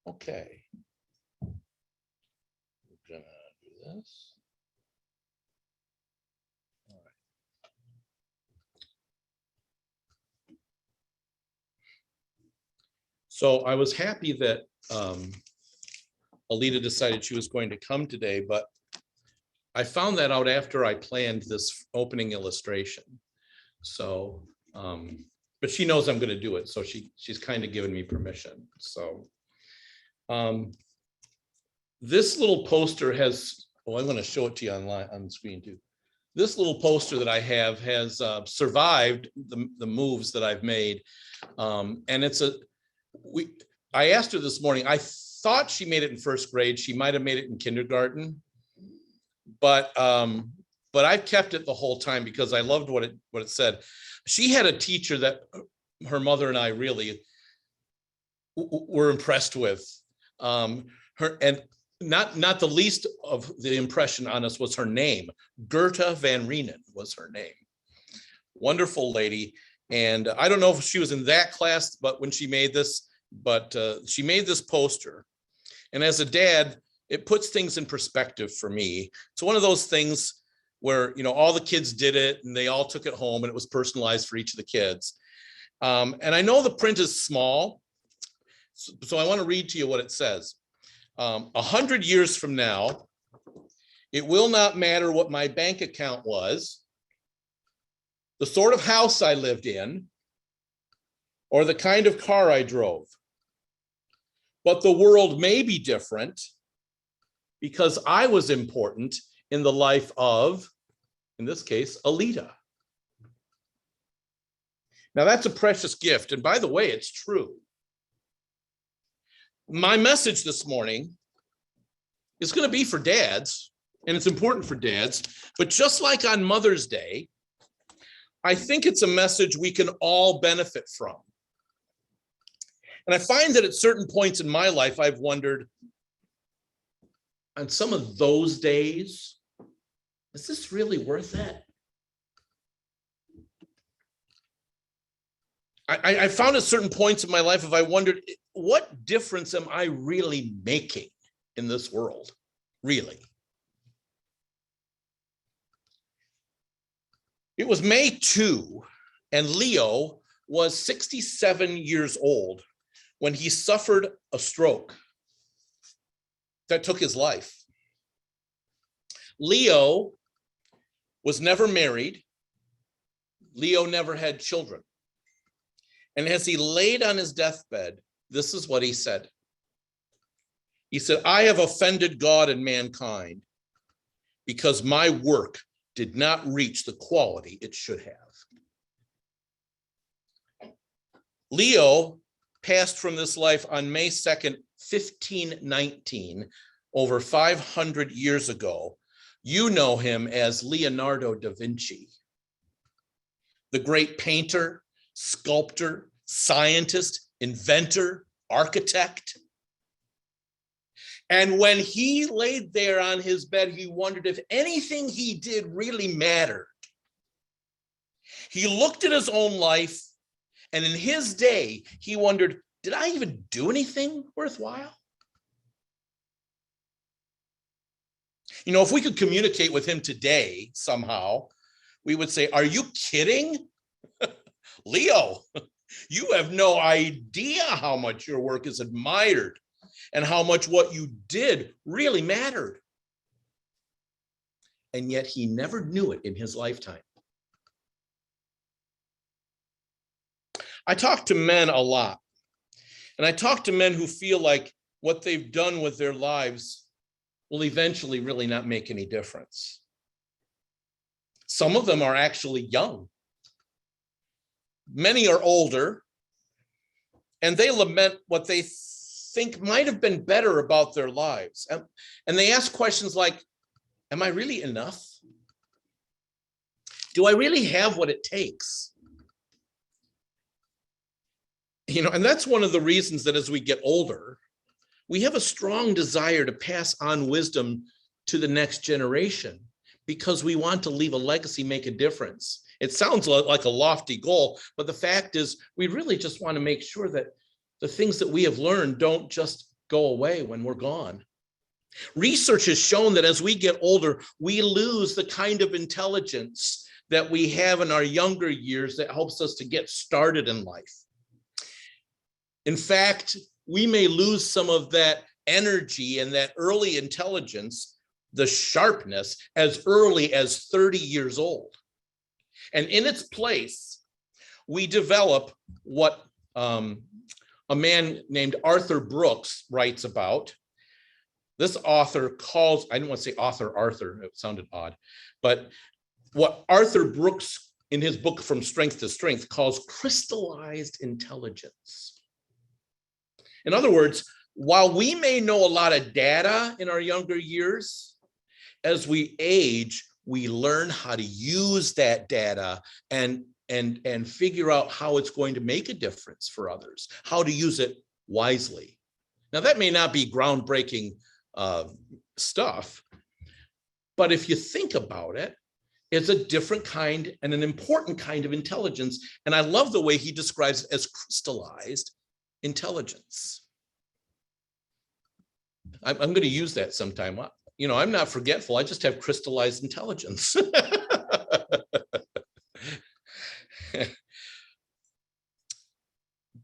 Okay. We're gonna do this. All right. So I was happy that Alita decided she was going to come today, but I found that out after I planned this opening illustration. So, but she knows I'm going to do it, so she's kind of given me permission. So, this little poster has. Oh, I'm going to show it to you online on the screen too. This little poster that I have has survived the moves that I've made, and it's I asked her this morning. I thought she made it in first grade. She might have made it in kindergarten, but I've kept it the whole time because I loved what it said. She had a teacher that her mother and I really were impressed with. Her, and not the least of the impression on us was her name. Gerta Van Reenen was her name. Wonderful lady. And I don't know if she was in that class, but when she made this, she made this poster. And as a dad, it puts things in perspective for me. It's one of those things where, all the kids did it and they all took it home and it was personalized for each of the kids. And I know the print is small, so I want to read to you what it says. 100 years from now, it will not matter what my bank account was, the sort of house I lived in, or the kind of car I drove. But the world may be different because I was important in the life of, in this case, Alita. Now that's a precious gift. And by the way, it's true. My message this morning is going to be for dads, and it's important for dads, but just like on Mother's Day, I think it's a message we can all benefit from. And I find that at certain points in my life, I've wondered, on some of those days, is this really worth it? I found at certain points in my life, if I wondered, what difference am I really making in this world? Really? It was May 2, and Leo was 67 years old when he suffered a stroke that took his life. Leo was never married. Leo never had children. And as he laid on his deathbed, this is what he said. He said, I have offended God and mankind because my work did not reach the quality it should have. Leo passed from this life on May 2nd, 1519, over 500 years ago. You know him as Leonardo da Vinci, the great painter, sculptor, scientist, inventor, architect. And when he laid there on his bed, he wondered if anything he did really mattered. He looked at his own life, and in his day, he wondered, did I even do anything worthwhile? If we could communicate with him today somehow, we would say, are you kidding? Leo, you have no idea how much your work is admired and how much what you did really mattered. And yet he never knew it in his lifetime. I talk to men a lot, and I talk to men who feel like what they've done with their lives will eventually really not make any difference. Some of them are actually young. Many are older, and they lament what they think might have been better about their lives. And they ask questions like, am I really enough? Do I really have what it takes? And that's one of the reasons that as we get older, we have a strong desire to pass on wisdom to the next generation because we want to leave a legacy, make a difference. It sounds like a lofty goal, but the fact is we really just want to make sure that the things that we have learned don't just go away when we're gone. Research has shown that as we get older, we lose the kind of intelligence that we have in our younger years that helps us to get started in life. In fact, we may lose some of that energy and that early intelligence, the sharpness, as early as 30 years old. And in its place, we develop what a man named Arthur Brooks writes about. This author calls, I didn't want to say Arthur, it sounded odd, but what Arthur Brooks in his book From Strength to Strength calls crystallized intelligence. In other words, while we may know a lot of data in our younger years, as we age, we learn how to use that data and figure out how it's going to make a difference for others, how to use it wisely. Now, that may not be groundbreaking stuff, but if you think about it, it's a different kind and an important kind of intelligence. And I love the way he describes it as crystallized intelligence. I'm going to use that sometime. You know, I'm not forgetful. I just have crystallized intelligence.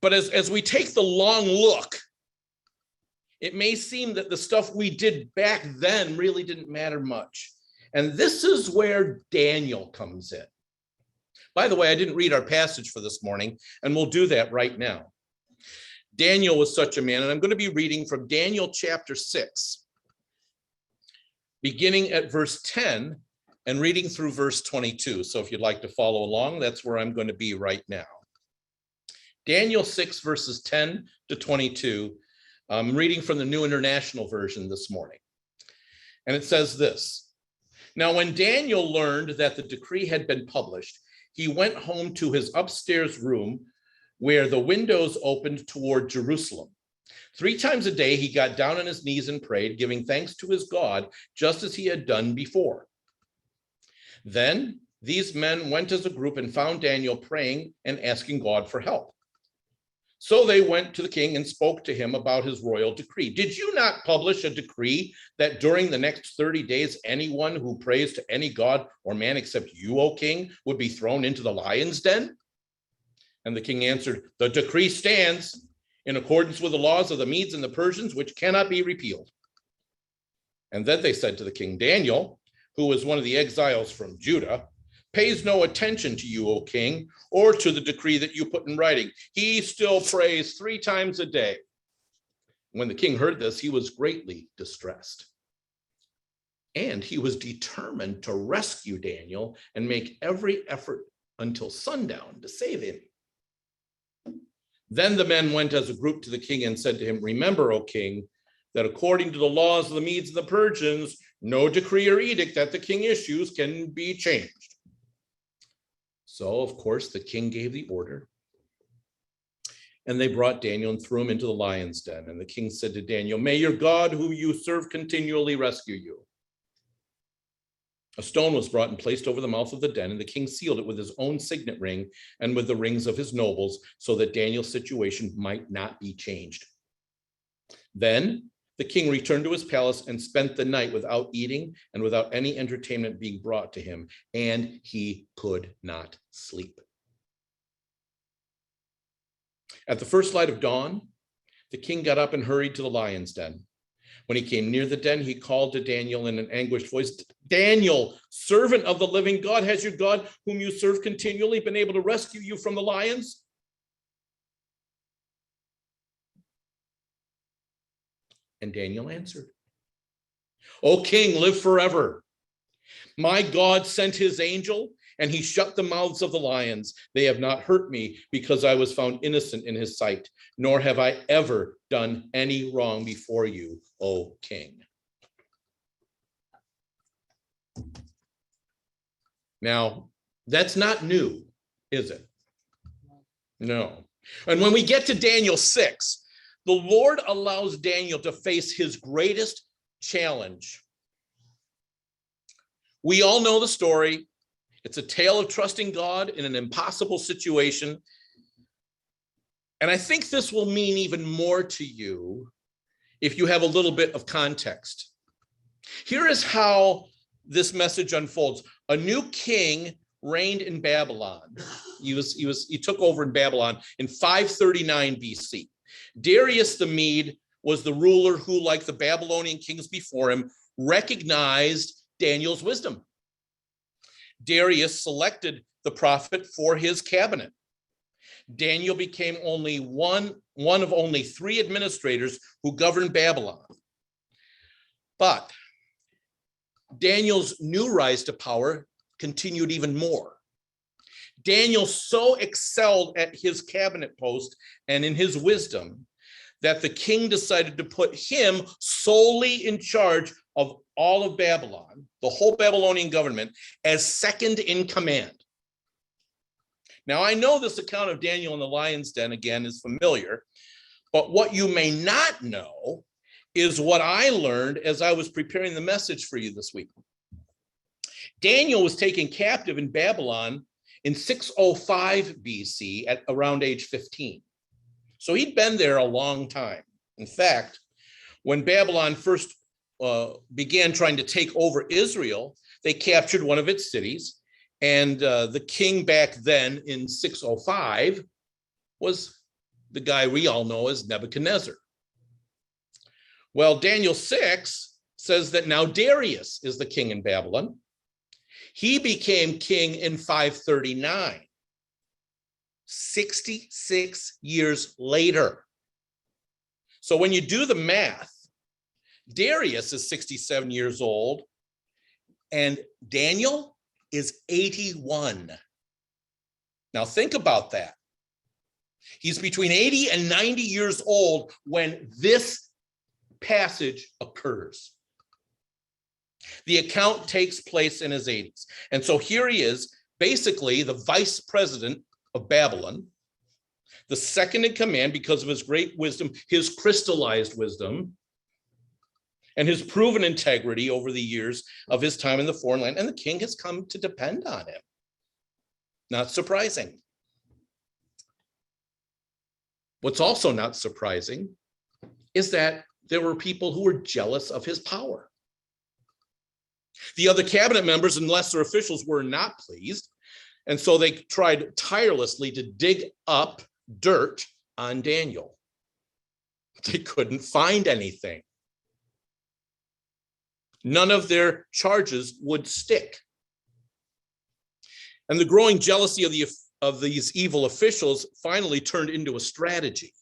But as we take the long look, it may seem that the stuff we did back then really didn't matter much. And this is where Daniel comes in. By the way, I didn't read our passage for this morning, and we'll do that right now. Daniel was such a man, and I'm going to be reading from Daniel chapter 6, beginning at verse 10 and reading through verse 22. So if you'd like to follow along, that's where I'm going to be right now. Daniel 6, verses 10 to 22. I'm reading from the New International Version this morning. And it says this: Now, when Daniel learned that the decree had been published, he went home to his upstairs room where the windows opened toward Jerusalem. 3 times a day, he got down on his knees and prayed, giving thanks to his God, just as he had done before. Then these men went as a group and found Daniel praying and asking God for help. So they went to the king and spoke to him about his royal decree. Did you not publish a decree that during the next 30 days, anyone who prays to any god or man except you, O king, would be thrown into the lion's den? And the king answered, the decree stands in accordance with the laws of the Medes and the Persians, which cannot be repealed. And then they said to the king, Daniel, who was one of the exiles from Judah, pays no attention to you, O king, or to the decree that you put in writing. He still prays 3 times a day. When the king heard this, he was greatly distressed. And he was determined to rescue Daniel and make every effort until sundown to save him. Then the men went as a group to the king and said to him, remember, O king, that according to the laws of the Medes and the Persians, no decree or edict that the king issues can be changed. So, of course, the king gave the order, and they brought Daniel and threw him into the lion's den. And the king said to Daniel, may your God, whom you serve, continually rescue you. A stone was brought and placed over the mouth of the den, and the king sealed it with his own signet ring and with the rings of his nobles, so that Daniel's situation might not be changed. Then the king returned to his palace and spent the night without eating and without any entertainment being brought to him, and he could not sleep. At the first light of dawn, the king got up and hurried to the lion's den. When he came near the den, he called to Daniel in an anguished voice, Daniel, servant of the living God, has your God, whom you serve continually, been able to rescue you from the lions? And Daniel answered, O king, live forever. My God sent his angel, and he shut the mouths of the lions. They have not hurt me, because I was found innocent in his sight, nor have I ever done any wrong before you, O king. Now, that's not new, is it? No. And when we get to Daniel 6, the Lord allows Daniel to face his greatest challenge. We all know the story. It's a tale of trusting God in an impossible situation. And I think this will mean even more to you if you have a little bit of context. Here is how this message unfolds. A new king reigned in Babylon. He took over in Babylon in 539 BC. Darius the Mede was the ruler who, like the Babylonian kings before him, recognized Daniel's wisdom. Darius selected the prophet for his cabinet. Daniel became only one of only 3 administrators who governed Babylon. But Daniel's new rise to power continued even more. Daniel so excelled at his cabinet post and in his wisdom that the king decided to put him solely in charge of all of Babylon, the whole Babylonian government, as second in command. Now, I know this account of Daniel in the lion's den, again, is familiar, but what you may not know is what I learned as I was preparing the message for you this week. Daniel was taken captive in Babylon in 605 BC at around age 15. So he'd been there a long time. In fact, when Babylon first began trying to take over Israel, they captured one of its cities. And the king back then in 605 was the guy we all know as Nebuchadnezzar. Well, Daniel 6 says that now Darius is the king in Babylon. He became king in 539, 66 years later. So when you do the math, Darius is 67 years old and Daniel is 81. Now think about that. He's between 80 and 90 years old when this passage occurs. The account takes place in his 80s. And so here he is, basically the vice president of Babylon, the second in command because of his great wisdom, his crystallized wisdom, and his proven integrity over the years of his time in the foreign land. And the king has come to depend on him. Not surprising. What's also not surprising is that there were people who were jealous of his power. The other cabinet members and lesser officials were not pleased, and so they tried tirelessly to dig up dirt on Daniel. They couldn't find anything. None of their charges would stick. And the growing jealousy of these evil officials finally turned into a strategy.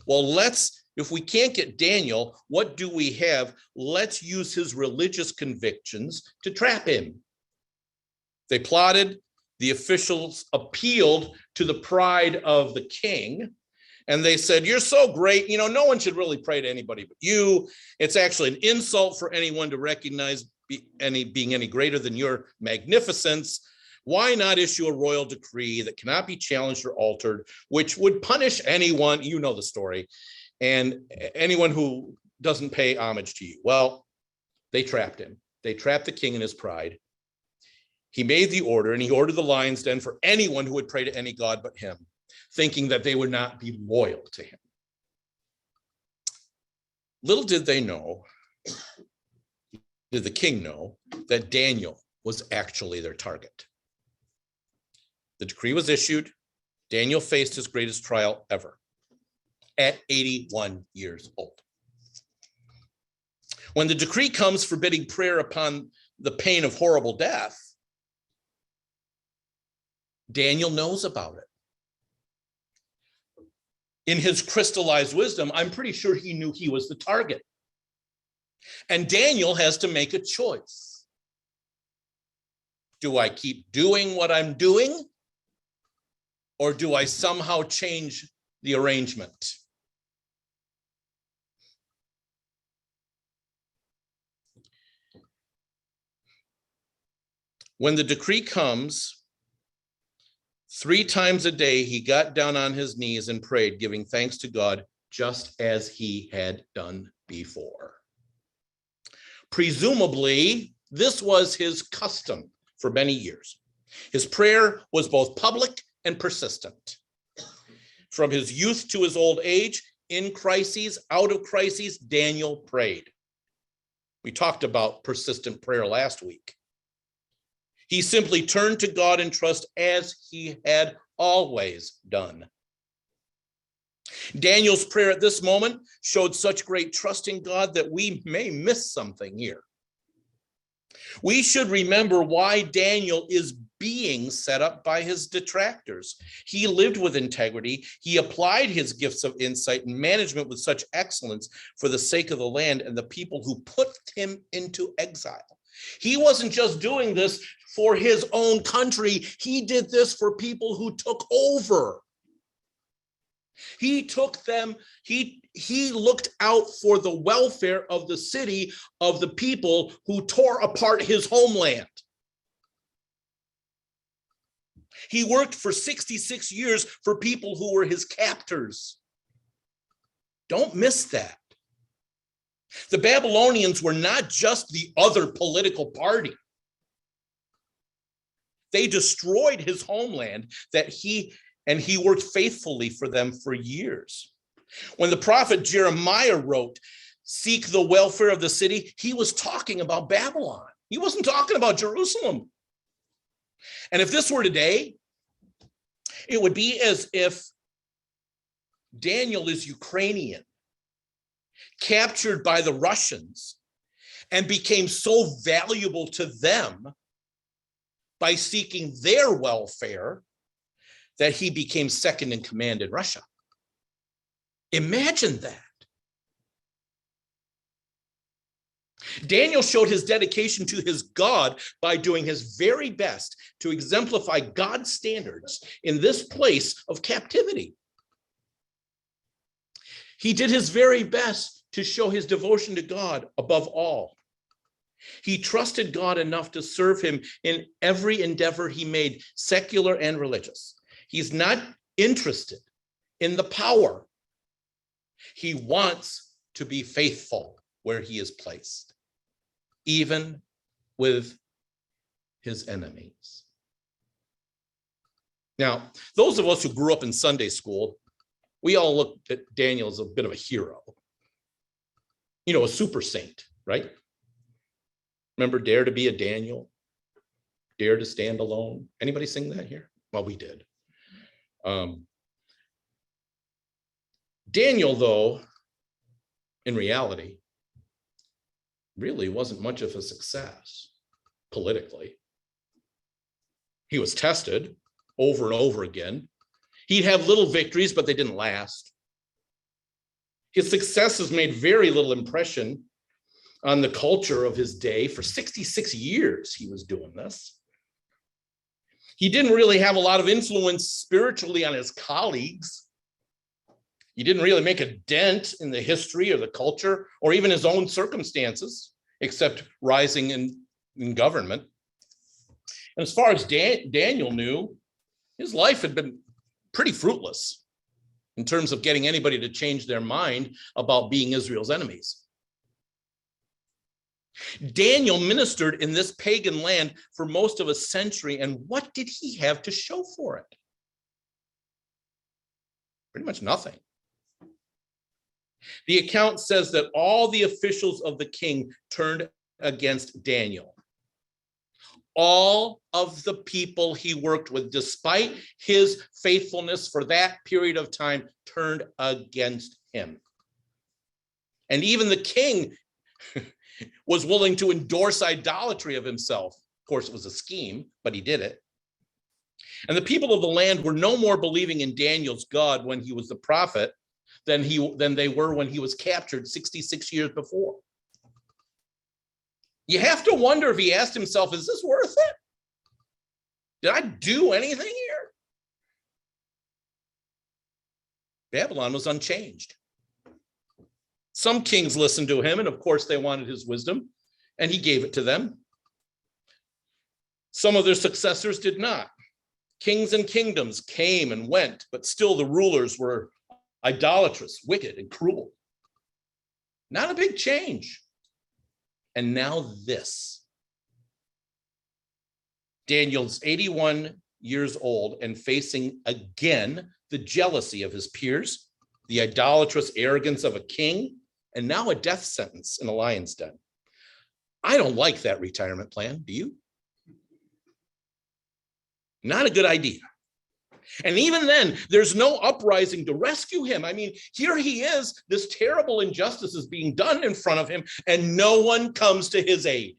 Well, if we can't get Daniel, what do we have? Let's use his religious convictions to trap him. They plotted. The officials appealed to the pride of the king. And they said, you're so great. You know, no one should really pray to anybody but you. It's actually an insult for anyone to recognize being any greater than your magnificence. Why not issue a royal decree that cannot be challenged or altered, which would punish anyone, you know the story, and anyone who doesn't pay homage to you? Well, they trapped him. They trapped the king in his pride. He made the order, and he ordered the lion's den for anyone who would pray to any god but him, thinking that they would not be loyal to him. Little did they know, did the king know, that Daniel was actually their target. The decree was issued. Daniel faced his greatest trial ever at 81 years old. When the decree comes forbidding prayer upon the pain of horrible death, Daniel knows about it. In his crystallized wisdom, I'm pretty sure he knew he was the target. And Daniel has to make a choice. Do I keep doing what I'm doing? Or do I somehow change the arrangement? When the decree comes, 3 times a day, he got down on his knees and prayed, giving thanks to God, just as he had done before. Presumably, this was his custom for many years. His prayer was both public and persistent. From his youth to his old age, in crises, out of crises, Daniel prayed. We talked about persistent prayer last week. He simply turned to God in trust as he had always done. Daniel's prayer at this moment showed such great trust in God that we may miss something here. We should remember why Daniel is being set up by his detractors. He lived with integrity. He applied his gifts of insight and management with such excellence for the sake of the land and the people who put him into exile. He wasn't just doing this for his own country. He did this for people who took over. He took them, he looked out for the welfare of the city, of the people who tore apart his homeland. He worked for 66 years for people who were his captors. Don't miss that. The Babylonians were not just the other political party. They destroyed his homeland and he worked faithfully for them for years. When the prophet Jeremiah wrote, "Seek the welfare of the city," he was talking about Babylon. He wasn't talking about Jerusalem. And if this were today, it would be as if Daniel is Ukrainian, captured by the Russians, and became so valuable to them by seeking their welfare that he became second in command in Russia. Imagine that. Daniel showed his dedication to his God by doing his very best to exemplify God's standards in this place of captivity. He did his very best to show his devotion to God above all. He trusted God enough to serve him in every endeavor he made, secular and religious. He's not interested in the power. He wants to be faithful where he is placed, even with his enemies. Now, those of us who grew up in Sunday school, we all looked at Daniel as a bit of a hero. You know, a super saint, right? Remember, dare to be a Daniel, dare to stand alone. Anybody sing that here? Well, we did. Daniel, though, in reality, really wasn't much of a success politically. He was tested over and over again. He'd have little victories, but they didn't last. His successes made very little impression on the culture of his day. For 66 years, he was doing this. He didn't really have a lot of influence spiritually on his colleagues. He didn't really make a dent in the history or the culture or even his own circumstances, except rising in government. And as far as Daniel knew, his life had been pretty fruitless in terms of getting anybody to change their mind about being Israel's enemies. Daniel ministered in this pagan land for most of a century, and what did he have to show for it? Pretty much nothing. The account says that all the officials of the king turned against Daniel. All of the people he worked with, despite his faithfulness for that period of time, turned against him. And even the king was willing to endorse idolatry of himself. Of course, it was a scheme, but he did it. And the people of the land were no more believing in Daniel's God when he was the prophet than they were when he was captured 66 years before. You have to wonder if he asked himself, is this worth it? Did I do anything here? Babylon was unchanged. Some kings listened to him, and of course they wanted his wisdom, and he gave it to them. Some of their successors did not. Kings and kingdoms came and went, but still the rulers were idolatrous, wicked, and cruel. Not a big change. And now this. Daniel's 81 years old and facing again the jealousy of his peers, the idolatrous arrogance of a king, and now a death sentence in a lion's den. I don't like that retirement plan. Do you? Not a good idea. And even then, there's no uprising to rescue him. I mean, here he is, this terrible injustice is being done in front of him, and no one comes to his aid.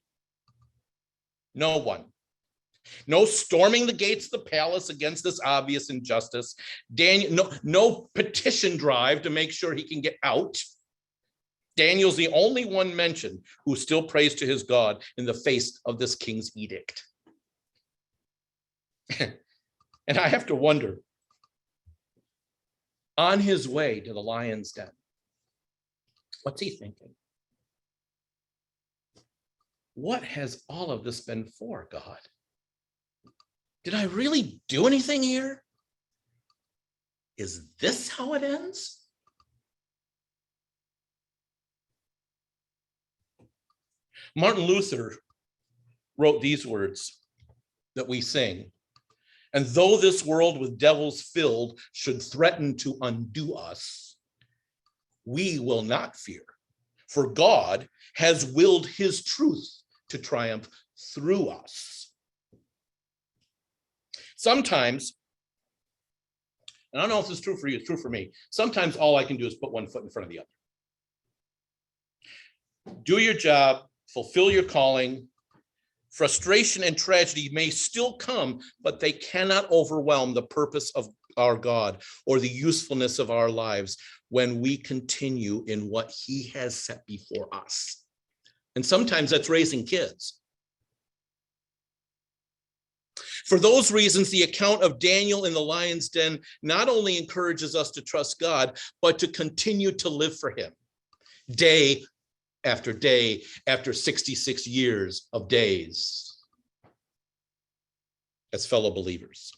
No one. No storming the gates of the palace against this obvious injustice. Daniel, no petition drive to make sure he can get out. Daniel's the only one mentioned who still prays to his God in the face of this king's edict. And I have to wonder, on his way to the lion's den, what's he thinking? What has all of this been for, God? Did I really do anything here? Is this how it ends? Martin Luther wrote these words that we sing. And though this world with devils filled should threaten to undo us, we will not fear, for God has willed his truth to triumph through us. Sometimes, and I don't know if this is true for you, it's true for me, sometimes all I can do is put one foot in front of the other. Do your job, fulfill your calling. Frustration and tragedy may still come, but they cannot overwhelm the purpose of our God or the usefulness of our lives when we continue in what he has set before us. And sometimes that's raising kids. For those reasons, the account of Daniel in the lion's den not only encourages us to trust God, but to continue to live for him day after 66 years of days as fellow believers.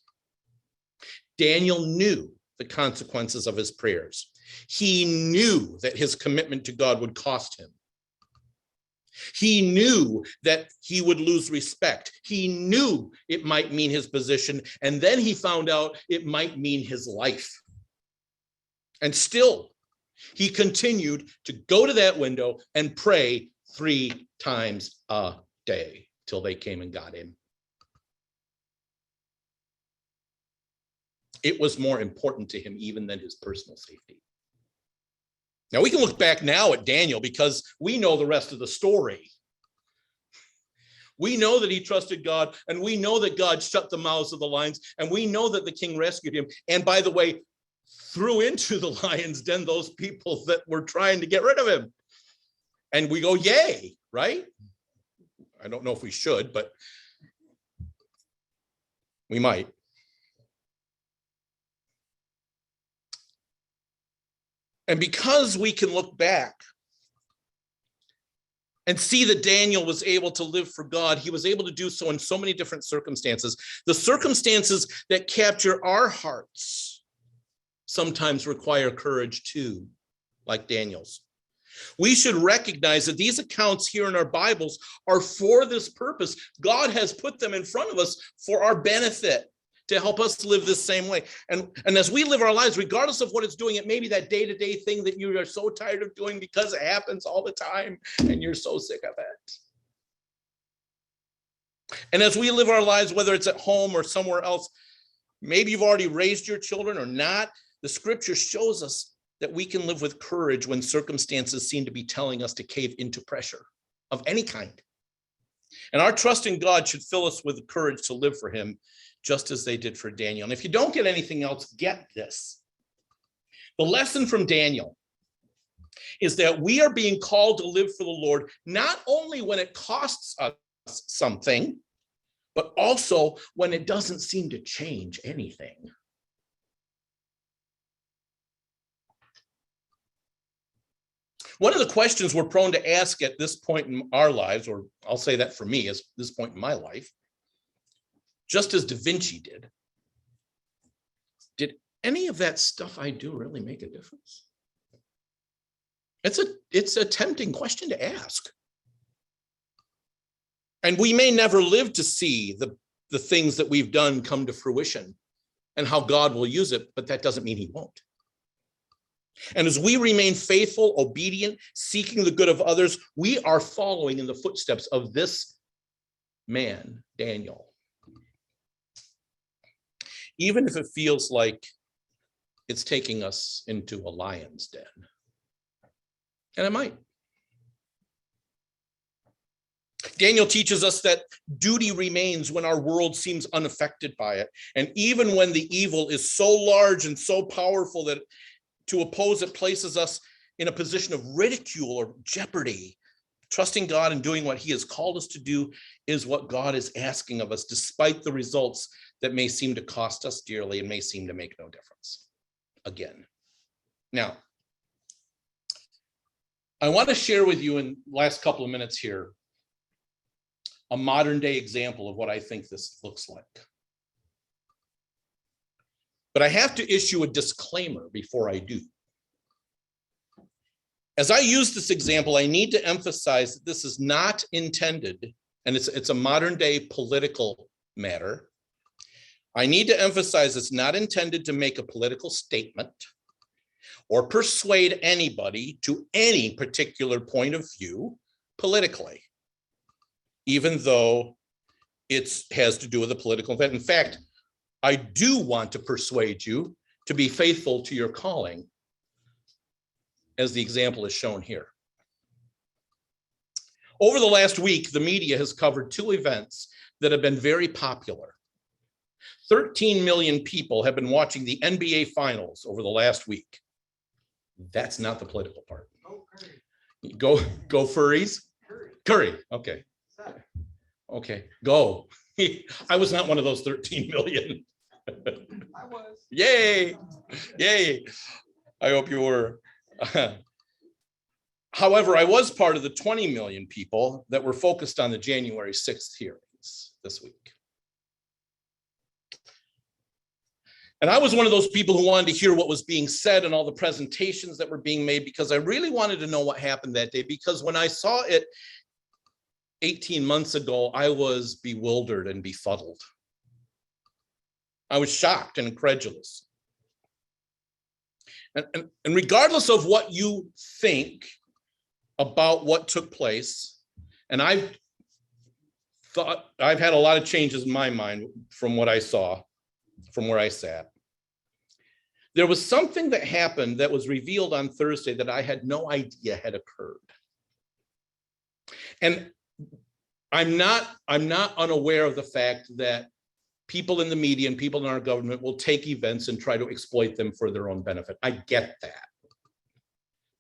Daniel knew the consequences of his prayers. He knew that his commitment to God would cost him. He knew that he would lose respect. He knew it might mean his position, and then he found out it might mean his life. And still, he continued to go to that window and pray 3 times a day till they came and got him. It was more important to him even than his personal safety. Now, we can look back now at Daniel because we know the rest of the story. We know that he trusted God, and we know that God shut the mouths of the lions, and we know that the king rescued him. And by the way, threw into the lion's den those people that were trying to get rid of him. And we go, yay, right? I don't know if we should, but we might. And because we can look back and see that Daniel was able to live for God, he was able to do so in so many different circumstances. The circumstances that capture our hearts sometimes require courage too, like Daniel's. We should recognize that these accounts here in our Bibles are for this purpose. God has put them in front of us for our benefit, to help us live this same way. And as we live our lives, regardless of what it's doing, it may be that day-to-day thing that you are so tired of doing because it happens all the time and you're so sick of it. And as we live our lives, whether it's at home or somewhere else, maybe you've already raised your children or not, the scripture shows us that we can live with courage when circumstances seem to be telling us to cave into pressure of any kind. And our trust in God should fill us with the courage to live for him, just as they did for Daniel. And if you don't get anything else, get this. The lesson from Daniel is that we are being called to live for the Lord, not only when it costs us something, but also when it doesn't seem to change anything. One of the questions we're prone to ask at this point in our lives, or I'll say that for me, is this point in my life, just as Da Vinci did any of that stuff I do really make a difference? It's a tempting question to ask. And we may never live to see the things that we've done come to fruition and how God will use it, but that doesn't mean he won't. And as we remain faithful, obedient, seeking the good of others, we are following in the footsteps of this man, Daniel. Even if it feels like it's taking us into a lion's den. And it might. Daniel teaches us that duty remains when our world seems unaffected by it. And even when the evil is so large and so powerful that to oppose it places us in a position of ridicule or jeopardy, trusting God and doing what he has called us to do is what God is asking of us, despite the results that may seem to cost us dearly and may seem to make no difference. Again. Now, I want to share with you in the last couple of minutes here a modern day example of what I think this looks like. But I have to issue a disclaimer before I do. As I use this example, I need to emphasize that this is not intended, and it's a modern day political matter. I need to emphasize it's not intended to make a political statement or persuade anybody to any particular point of view politically, even though it has to do with a political event. In fact, I do want to persuade you to be faithful to your calling, as the example is shown here. Over the last week, the media has covered two events that have been very popular. 13 million people have been watching the NBA Finals over the last week. That's not the political part. Go Furries. Curry. Okay. Okay. Go. I was not one of those 13 million. I was. Yay. Yay. I hope you were. However, I was part of the 20 million people that were focused on the January 6th hearings this week. And I was one of those people who wanted to hear what was being said and all the presentations that were being made, because I really wanted to know what happened that day. Because when I saw it 18 months ago, I was bewildered and befuddled. I was shocked and incredulous. And regardless of what you think about what took place, and I've had a lot of changes in my mind from what I saw, from where I sat. There was something that happened that was revealed on Thursday that I had no idea had occurred. And I'm not unaware of the fact that people in the media and people in our government will take events and try to exploit them for their own benefit. I get that.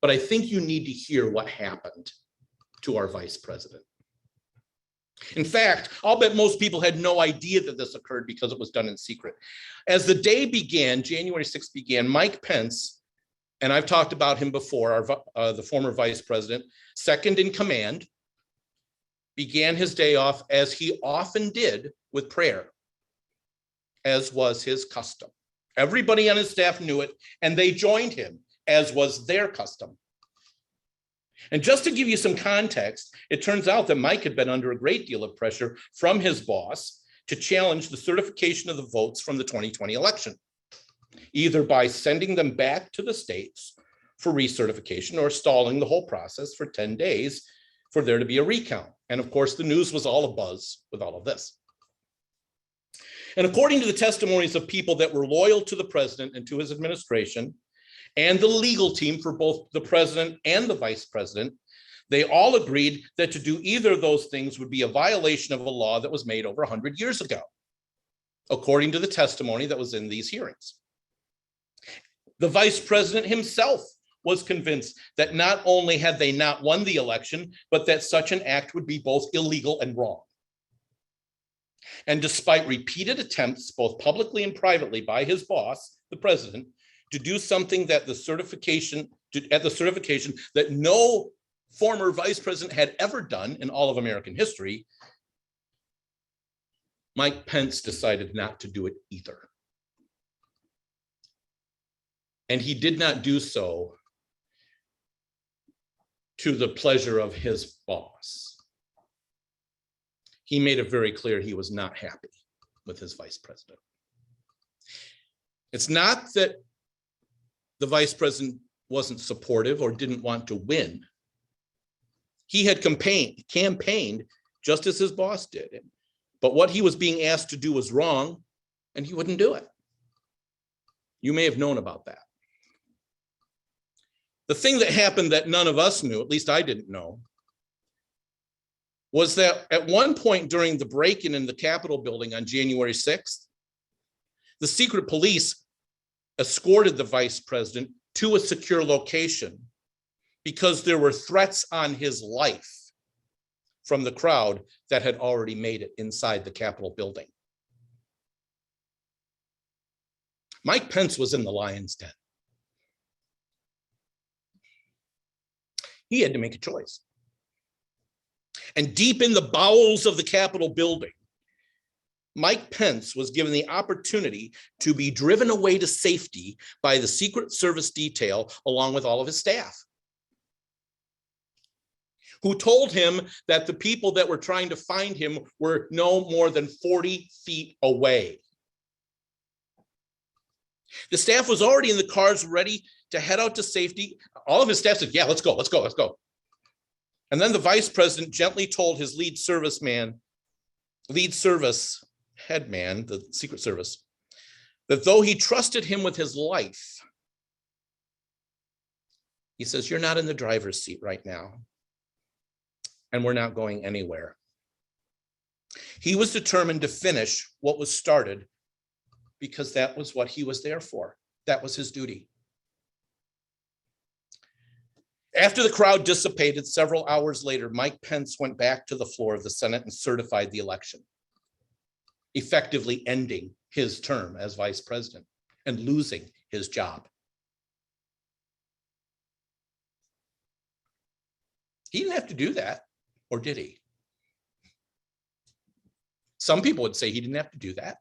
But I think you need to hear what happened to our vice president. In fact, I'll bet most people had no idea that this occurred because it was done in secret. As the day began, January 6th began, Mike Pence, and I've talked about him before, the former vice president, second in command, began his day off as he often did with prayer, as was his custom. Everybody on his staff knew it, and they joined him, as was their custom. And just to give you some context, it turns out that Mike had been under a great deal of pressure from his boss to challenge the certification of the votes from the 2020 election, either by sending them back to the states for recertification or stalling the whole process for 10 days for there to be a recount. And of course, the news was all abuzz with all of this. And according to the testimonies of people that were loyal to the president and to his administration, and the legal team for both the president and the vice president, they all agreed that to do either of those things would be a violation of a law that was made over 100 years ago, according to the testimony that was in these hearings. The vice president himself was convinced that not only had they not won the election, but that such an act would be both illegal and wrong. And despite repeated attempts, both publicly and privately, by his boss, the president, to do something that the certification that no former vice president had ever done in all of American history, Mike Pence decided not to do it either. And he did not do so to the pleasure of his boss. He made it very clear he was not happy with his vice president. It's not that the vice president wasn't supportive or didn't want to win. He had campaigned just as his boss did. But what he was being asked to do was wrong, and he wouldn't do it. You may have known about that. The thing that happened that none of us knew, at least I didn't know, was that at one point during the break-in in the Capitol building on January 6th, the secret police escorted the vice president to a secure location because there were threats on his life from the crowd that had already made it inside the Capitol building. Mike Pence was in the lion's den. He had to make a choice. And deep in the bowels of the Capitol building, Mike Pence was given the opportunity to be driven away to safety by the Secret Service detail along with all of his staff, who told him that the people that were trying to find him were no more than 40 feet away. The staff was already in the cars ready to head out to safety. All of his staff said, yeah, let's go. And then the vice president gently told his lead service head man, the Secret Service, that though he trusted him with his life, he says, you're not in the driver's seat right now, and we're not going anywhere. He was determined to finish what was started because that was what he was there for. That was his duty. After the crowd dissipated several hours later, Mike Pence went back to the floor of the Senate and certified the election, effectively ending his term as vice president and losing his job. He didn't have to do that, or did he? Some people would say he didn't have to do that.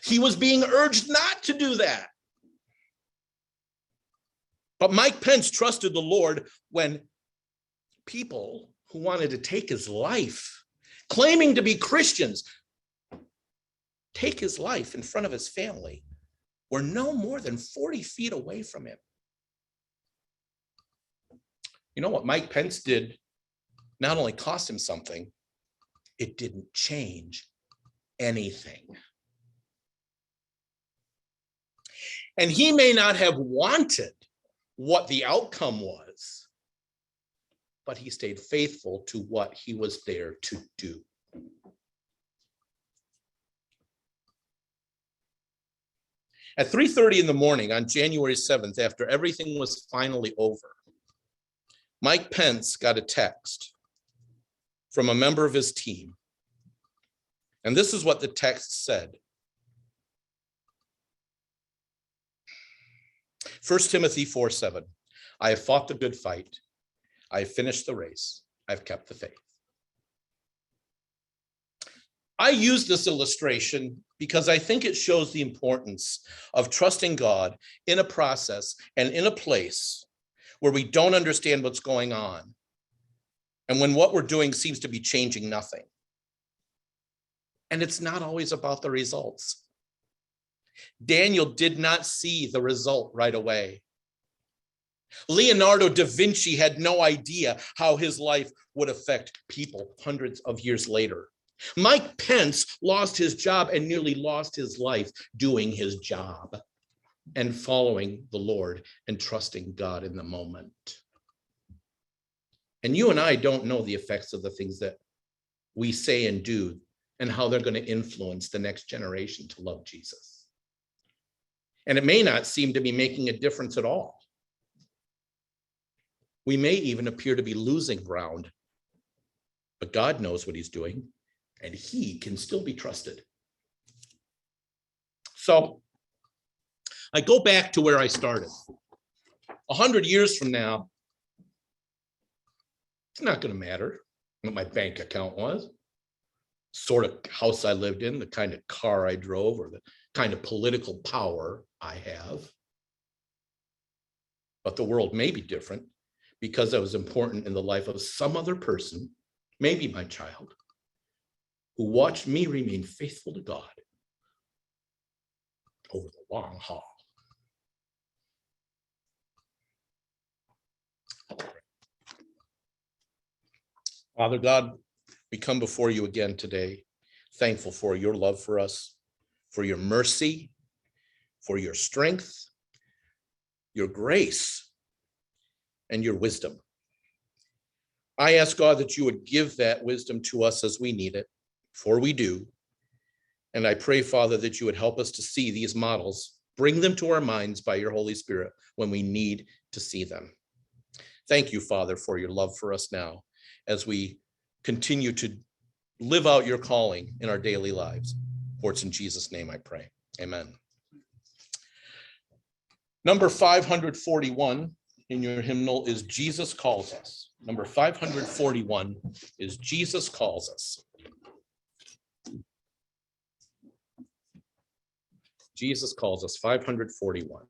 He was being urged not to do that. But Mike Pence trusted the Lord when people who wanted to take his life, claiming to be Christians, take his life in front of his family, were no more than 40 feet away from him. You know what Mike Pence did not only cost him something, it didn't change anything. And he may not have wanted what the outcome was, but he stayed faithful to what he was there to do. At 3:30 in the morning on January 7th, after everything was finally over, Mike Pence got a text from a member of his team. And this is what the text said. 1 Timothy 4:7, I have fought the good fight. I have finished the race. I've kept the faith. I use this illustration because I think it shows the importance of trusting God in a process and in a place where we don't understand what's going on, and when what we're doing seems to be changing nothing. And it's not always about the results. Daniel did not see the result right away. Leonardo da Vinci had no idea how his life would affect people hundreds of years later. Mike Pence lost his job and nearly lost his life doing his job and following the Lord and trusting God in the moment. And you and I don't know the effects of the things that we say and do and how they're going to influence the next generation to love Jesus. And it may not seem to be making a difference at all. We may even appear to be losing ground, but God knows what he's doing, and he can still be trusted. So I go back to where I started. 100 years from now, it's not going to matter what my bank account was, sort of house I lived in, the kind of car I drove, or the kind of political power I have. But the world may be different because I was important in the life of some other person, maybe my child, who watched me remain faithful to God over the long haul. Father God, we come before you again today, thankful for your love for us, for your mercy, for your strength, your grace, and your wisdom. I ask God that you would give that wisdom to us as we need it, for we do. And I pray, Father, that you would help us to see these models, bring them to our minds by your Holy Spirit when we need to see them. Thank you, Father, for your love for us now as we continue to live out your calling in our daily lives. For it's in Jesus' name I pray. Amen. Number 541 in your hymnal is Jesus Calls Us. Number 541 is Jesus Calls Us. Jesus Calls Us, 541.